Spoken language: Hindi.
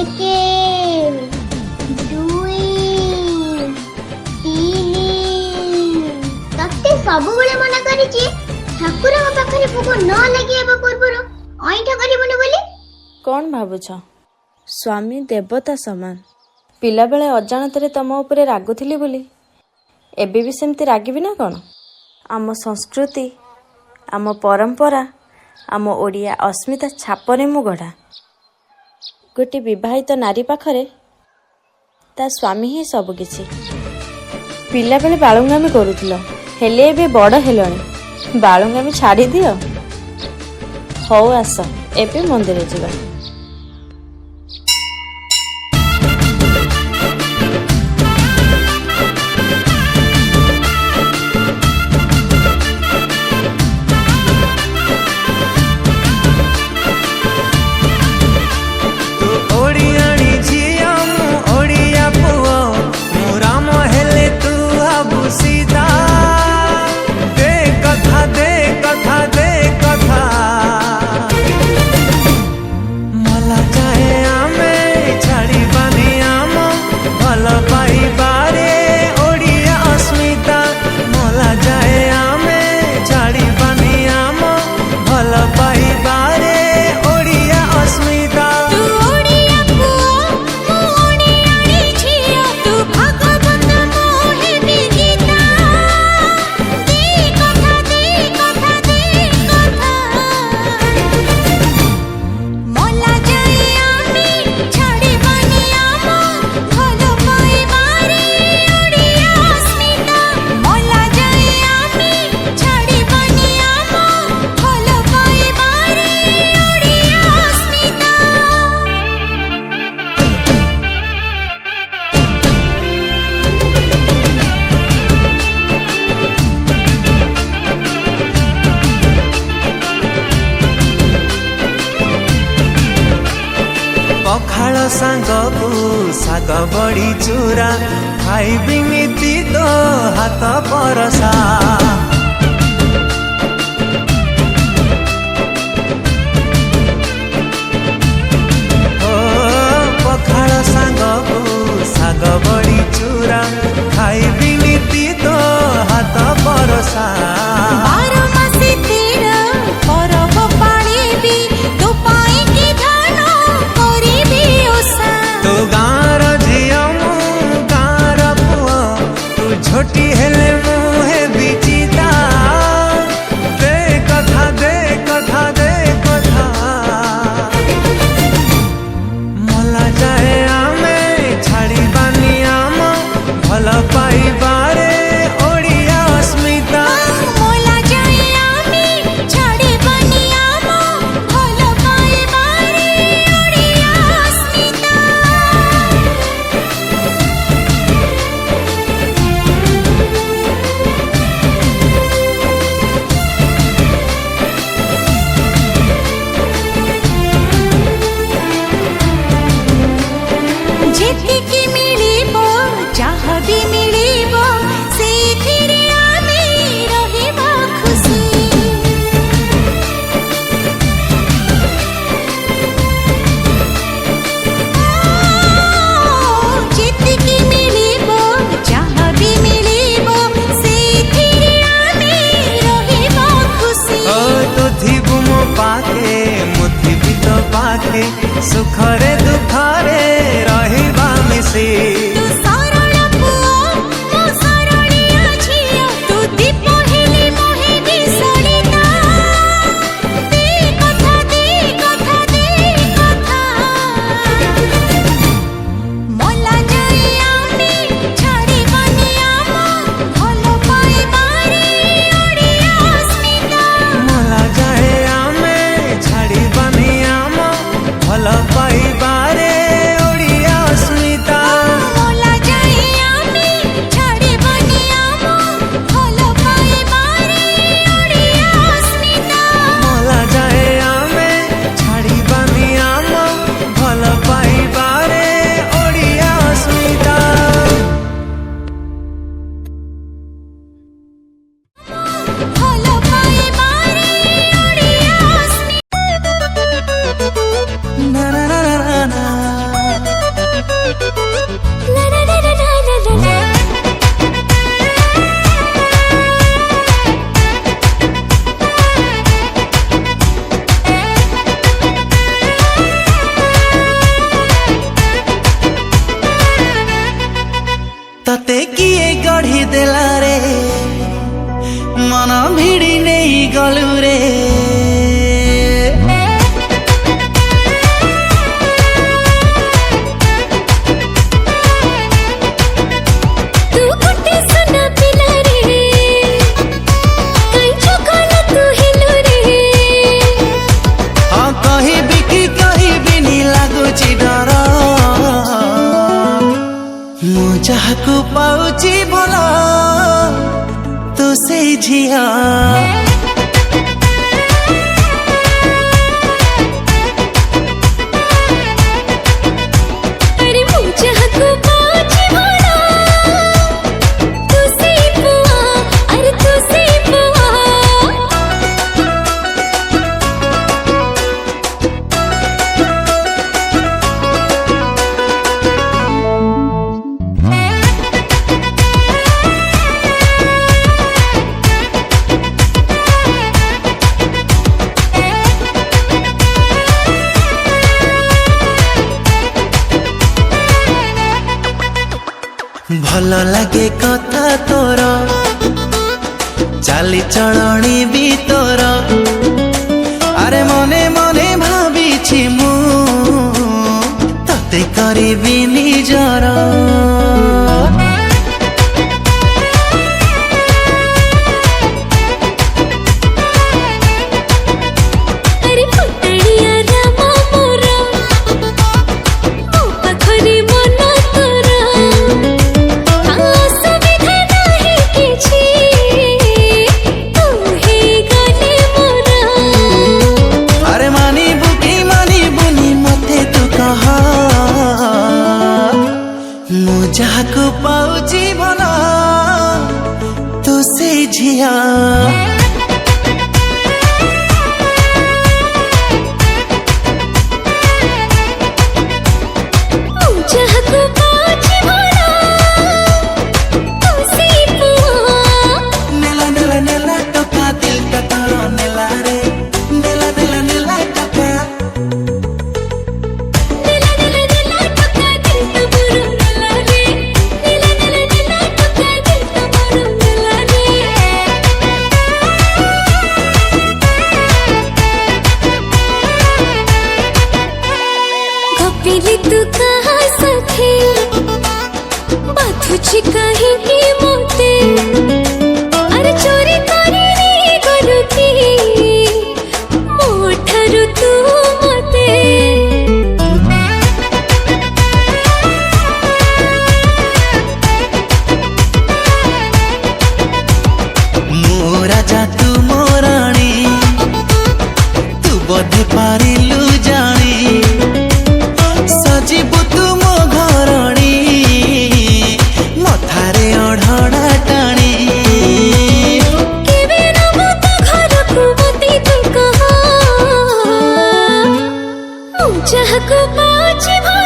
एके दुई तीन तते सब बेले मना करिछि ठाकुर पाखरे भोग न लगिबा पूर्वर अइठा करिबनु बोली। कौन भावुछ स्वामी देवता समान पिला बेले अजाणତରେ तम उपरे रागुथिली बोली एबे भी सेमती रागिबी ना कौन। आम संस्कृति आम परंपरा आम ओडिया अस्मिता छापरे मु गढ़ा। गोटे विवाहित नारी पाखरे ता स्वामी ही सबकिछि। पिला बेले बालुंगामी करूथिल हेले एबे बड़ हेलणी बालुंगामी छाड़ी दियो। हौ आस एबे मंदिर जिबा। पखाल सांगकु साग बड़ी चूरा खाइबी नीति तो हाथ परसा। ओ पखाल सांगकु साग बड़ी चूरा खाइबी नीति तो हाथ परसा। छोटी हेले मुहे बिचिता दे कथा दे कथा दे कथा मला जाए आमे छाड़ी बानी आम भल पाइबारे ओडिया अस्मिता। मला जाए आमे छाड़ी बानी आम भल पाइबारे ओडिया अस्मिता। जेतिकी मिलिबो जहाँ भी मिलिबो सेथिरे आमे रहिबा खुशी। जेतिकी मिलिबो जहाँ भी मिलिबो सेथिरे आमे रहिबा खुशी। ओ तो थिबु मो पाखे मुथि भी तो पाखे सुखरे दुखरे रहिबा मिसी। तू सरल पुओ मो सरलिया झियो तू दीप हेले मोहे बिसरिता। दे कथा दे कथा दे कथा मला जाए आमे छाड़ी बानी आम भल पाइबारे ओडिया अस्मिता। मला जाए आमे छाड़ी बानी आम भल पाइबारे ओडिया अस्मिता। झिया अरे मुझे हको पाची भरा तू से पुआ अरे तू से पुआ भल लगे कथा तोर चाली चलणी भी तोर अरे मने मने भावी मु तते करिबी निजर अरे फुटड़िया रामा मोरा मो पाखरे मन तोरा असुविधा नाही किछि तू हे गले मोरा अरे मानी बुनी मते तू कह मु जाको पाउची भला तू से झिया मुझे हको पाची भरा तू से पुआ नेला नेला नेला टोका दिल का तारो नेला रे नेला नेला नेला टोका नीला नीला नीला टोका दिल तो बुरु नीला रे नीला नीला नीला टोका दिल तो बुरु नीला रे गपिली तू कहा सखे बाथुची कहीं मोते अरे चोरी करी रे गलु की मोठरु तू मते मो राजा तू मोराणी तू बोधे पारिलु जानी सजीबु तू मो घरणी मथारे अढ़ड़ा टाणी केबे नबो तो घरकु मते तू कहा मुझे हको पाची भरा